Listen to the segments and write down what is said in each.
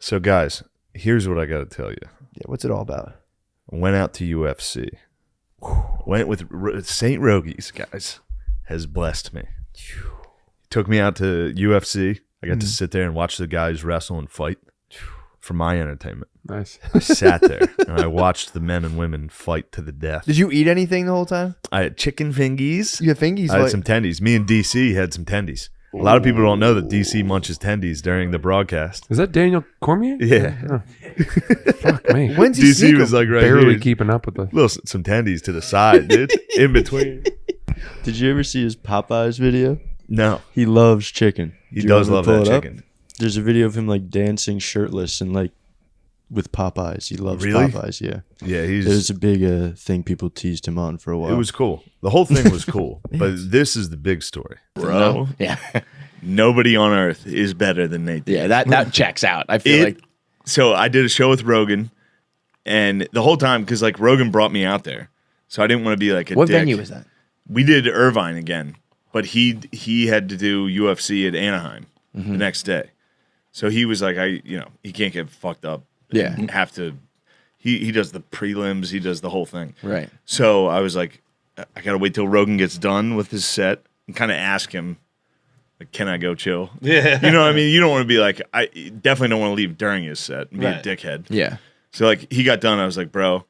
So, guys, here's what I got to tell you. Yeah, what's it all about? Went out to UFC. Went with St. Rogies, guys. Has blessed me. Took me out to UFC. I got to sit there and watch the guys wrestle and fight for my entertainment. Nice. I sat there and I watched the men and women fight to the death. Did you eat anything the whole time? I had chicken fingies. You had fingies? I had some tendies. Me and DC had some tendies. A lot of people don't know that DC munches tendies during the broadcast. Is that Daniel Cormier? Yeah. Oh. Fuck me. When's he DC was like right barely here. keeping up with the... Some tendies to the side, dude. In between. Did you ever see his Popeyes video? No. He loves chicken. He does love that chicken. There's a video of him like dancing shirtless and like with Popeyes. He loves Really? Popeyes, yeah. Yeah, It was a big thing people teased him on for a while. It was cool. The whole thing was cool. But this is the big story. Bro. Yeah. Nobody on earth is better than Nate Diaz. Yeah, that checks out. I feel like. So I did a show with Rogan, and the whole time, because like Rogan brought me out there, so I didn't want to be like a What dick. venue was that? We did Irvine again, but he had to do UFC at Anaheim the next day. So he was like, he can't get fucked up. Yeah. And have to. He does the prelims. He does the whole thing. Right. So I was like, I gotta wait till Rogan gets done with his set and kind of ask him, like, can I go chill? Yeah. You know what I mean? You don't want to be like, I definitely don't want to leave during his set and be a dickhead. Yeah. So like he got done. I was like, bro,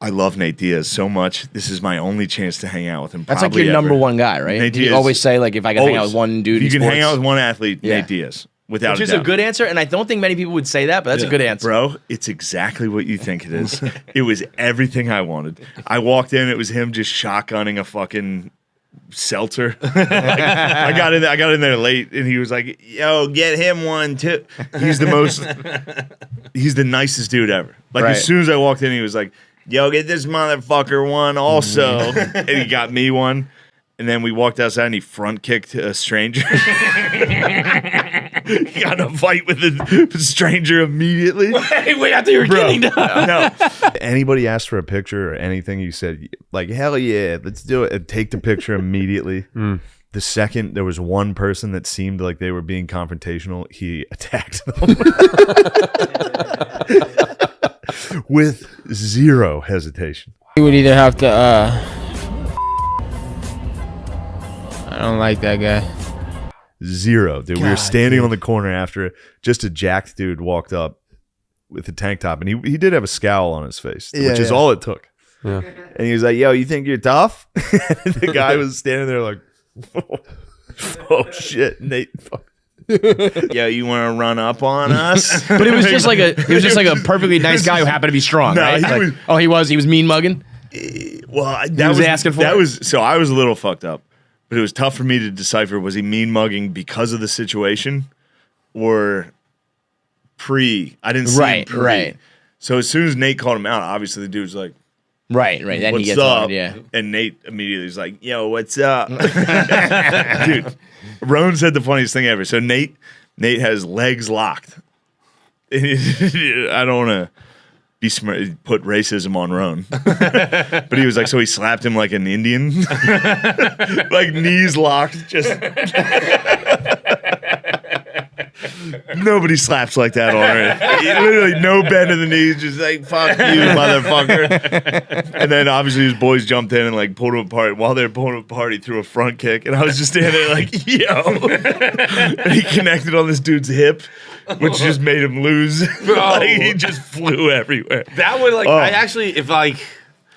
I love Nate Diaz so much. This is my only chance to hang out with him. That's like your number one guy, right? Nate You Diaz, always say, like, if I can hang out with one dude, you in can sports, hang out with one athlete, Yeah. Nate Diaz, without which a is doubt. a good answer, and I don't think many people would say that, but that's a good answer. Bro, it's exactly what you think it is. It was everything I wanted. I walked in, it was him just shotgunning a fucking seltzer. I got in there late, and he was like, "Yo, get him one too." He's the nicest dude ever. Like Right. as soon as I walked in, he was like, "Yo, get this motherfucker one also," and he got me one. And then we walked outside, and he front kicked a stranger. He got in a fight with a stranger immediately. Wait, I thought you were kidding. No. Anybody asked for a picture or anything, you said, like, hell yeah, let's do it. And take the picture immediately. The second there was one person that seemed like they were being confrontational, he attacked them. With zero hesitation. You would either have to, I don't like that guy. Zero, dude. We were standing on the corner after just a jacked dude walked up with a tank top, and he did have a scowl on his face, which is all it took. Yeah. And he was like, "Yo, you think you're tough?" And the guy was standing there like, "Oh shit, Nate." Yo, you want to run up on us? But it was just like a perfectly nice guy who happened to be strong, No, right? he He was mean mugging. Well, was asking for it? So I was a little fucked up, but it was tough for me to decipher: was he mean mugging because of the situation, or pre? I didn't see him pre. Right. So as soon as Nate called him out, obviously the dude's like, Right. Then "What's he gets up?" on, yeah. And Nate immediately is like, "Yo, what's up?" Dude, Roan said the funniest thing ever. So Nate has legs locked. I don't want to be smart, put racism on Roan, but he was like, so he slapped him like an Indian, like knees locked, just. Nobody slaps like that on earth. Literally no bend in the knees, just like, fuck you, motherfucker. And then obviously his boys jumped in and like pulled him apart. While they were pulling him apart, he threw a front kick. And I was just standing there like, yo. And he connected on this dude's hip, which just made him lose. Like, he just flew everywhere. That would I actually, if like.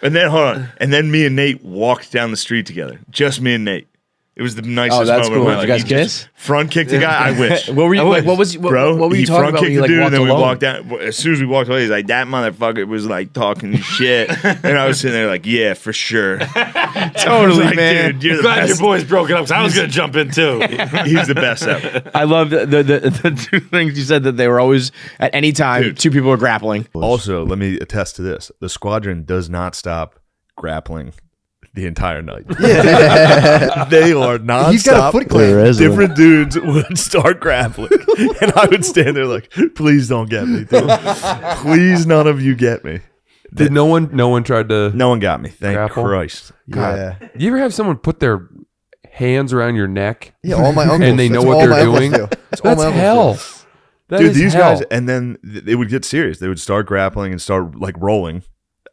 And then, hold on. And then me and Nate walked down the street together. Just me and Nate. It was the nicest that's moment. cool. Of my Did you life. guys He just kiss? Front kicked the guy. I wish. What were you? What was? What were you talking about when you like walked and then alone? we walked down. As soon as we walked away, he's like, "That motherfucker was like talking shit," and I was sitting there like, "Yeah, for sure, Totally, like, man. Dude, you're the Glad best. your boys broke it up because I was gonna jump in too. He's the best ever." I love the two things you said, that they were always at any time two people were grappling. Also, let me attest to this: the squadron does not stop grappling the entire night. Yeah. They are nonstop. He's got a Foot Clan. Different dudes would start grappling, and I would stand there like, "Please don't get me, dude. Please, none of you get me." Did no one tried to? No one got me. Thank Grapple? Christ. Yeah. You ever have someone put their hands around your neck? Yeah, all my uncles. And they know That's what all they're my uncles doing? do. That's all my That's uncles hell. do. Dude, these guys, and then they would get serious. They would start grappling and start like rolling.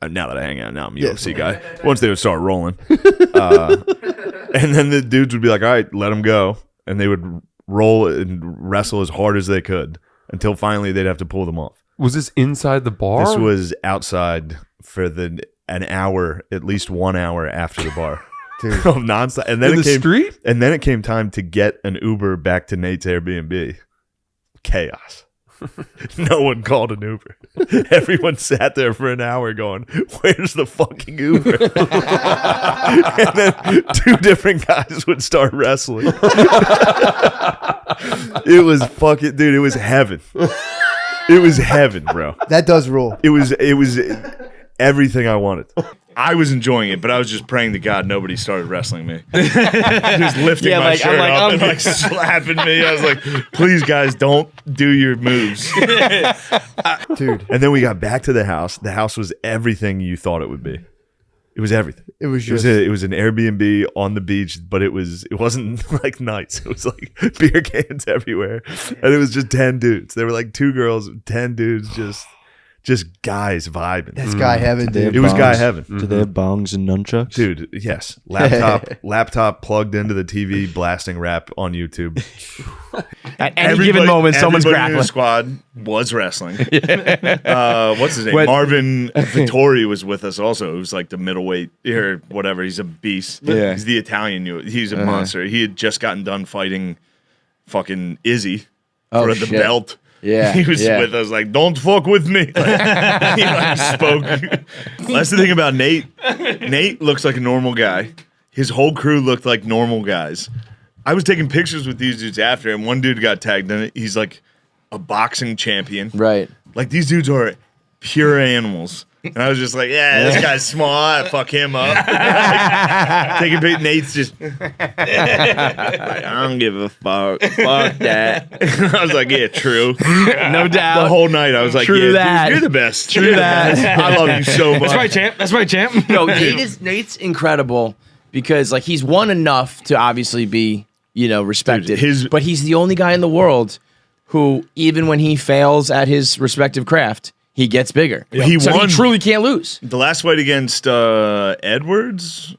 Now that I hang out, now I'm a UFC guy. Once they would start rolling, and then the dudes would be like, "All right, let them go," and they would roll and wrestle as hard as they could until finally they'd have to pull them off. Was this inside the bar? This was outside for an hour, at least 1 hour after the bar. Dude. Of nonstop. And then in the street? And then it came time to get an Uber back to Nate's Airbnb. Chaos. No one called an Uber. Everyone sat there for an hour going, "Where's the fucking Uber?" And then 2 different guys would start wrestling. It was fucking, dude, it was heaven. It was heaven, bro. That does rule. It was everything I wanted. I was enjoying it, but I was just praying to God nobody started wrestling me. Just lifting my shirt up and like slapping me. I was like, "Please, guys, don't do your moves." Dude, And then we got back to the house. The house was everything you thought it would be. It was everything. it was It was, just it was an Airbnb on the beach, but it wasn't like nice. It was like beer cans everywhere, and it was just 10 dudes. There were like 2 girls, 10 dudes, just guys vibing. that's guy heaven, dude. It was guy heaven. Do they have bongs and nunchucks? Dude, yes. Laptop plugged into the TV, blasting rap on YouTube. At any given moment, someone's everybody in the grappling. squad was wrestling. What's his name? Marvin Vittori was with us also. It was like the middleweight or whatever. He's a beast. Yeah. He's the Italian. He's a monster. He had just gotten done fighting fucking Izzy for the shit. belt. Yeah, He was yeah. with us like, "Don't fuck with me." Like, he like spoke. That's the thing about Nate. Nate looks like a normal guy. His whole crew looked like normal guys. I was taking pictures with these dudes after, and one dude got tagged in it. He's like a boxing champion. Right. Like, these dudes are pure animals. And I was just like, "Yeah, this guy's small. I fuck him up." Taking pictures. Nate's just like, "I don't give a fuck. Fuck that." I was like, "Yeah, true." No doubt. The whole night I was like, True "Yeah, that. dude, you're the best. True that. I love you so much." That's my champ. That's my champ. No, Nate's incredible because like he's won enough to obviously be, respected. Dude, but he's the only guy in the world who, even when he fails at his respective craft, he gets bigger. He so won. he truly can't lose. The last fight against Edwards,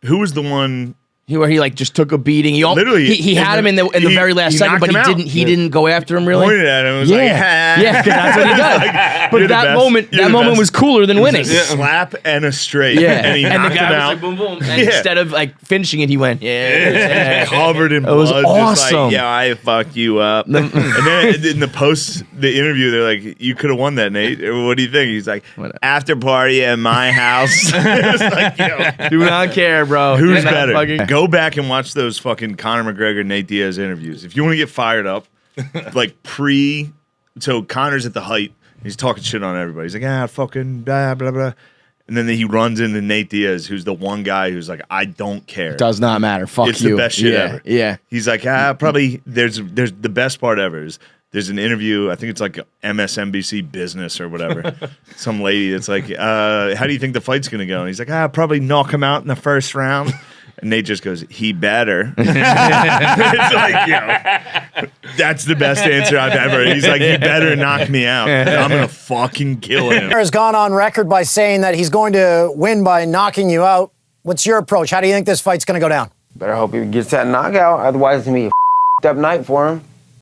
who was the one? Where he like just took a beating. Literally, he had him in the very last second, knocked but him out. he didn't go after him really. Pointed at him and was like, Yeah, 'cause that's what he does. "You're But the that best. moment, You're the moment best." was cooler than winning. A slap and a straight. Yeah, And he the knocked him guy was out. like boom boom. And instead of like finishing it, he went Covered in It blood. was Just awesome. like, "Yeah, I fucked you up." And then in the interview, they're like, "You could have won that, Nate. What do you think?" He's like, "After party at my house." It's like, Do not care, bro. who's Not better? fucking- Go back and watch those fucking Conor McGregor, Nate Diaz interviews. If you want to get fired up, like so Conor's at the height. He's talking shit on everybody. He's like, fucking blah, blah, blah. And then he runs into Nate Diaz, who's the one guy who's like, "I don't care. Does not matter. Fuck It's you. the best shit yeah, ever." Yeah. He's like, probably there's the best part ever is there's an interview. I think it's like MSNBC Business or whatever. Some lady that's like, "How do you think the fight's gonna go?" And he's like, "Probably knock him out in the first round." And Nate just goes, "He better." It's like, that's the best answer I've ever. He's like, "He better knock me out. I'm gonna fucking kill him." Has gone on record by saying that he's going to win by knocking you out. What's your approach? How do you think this fight's going to go down? Better hope he gets that knockout. Otherwise, it's going to be a up night for him.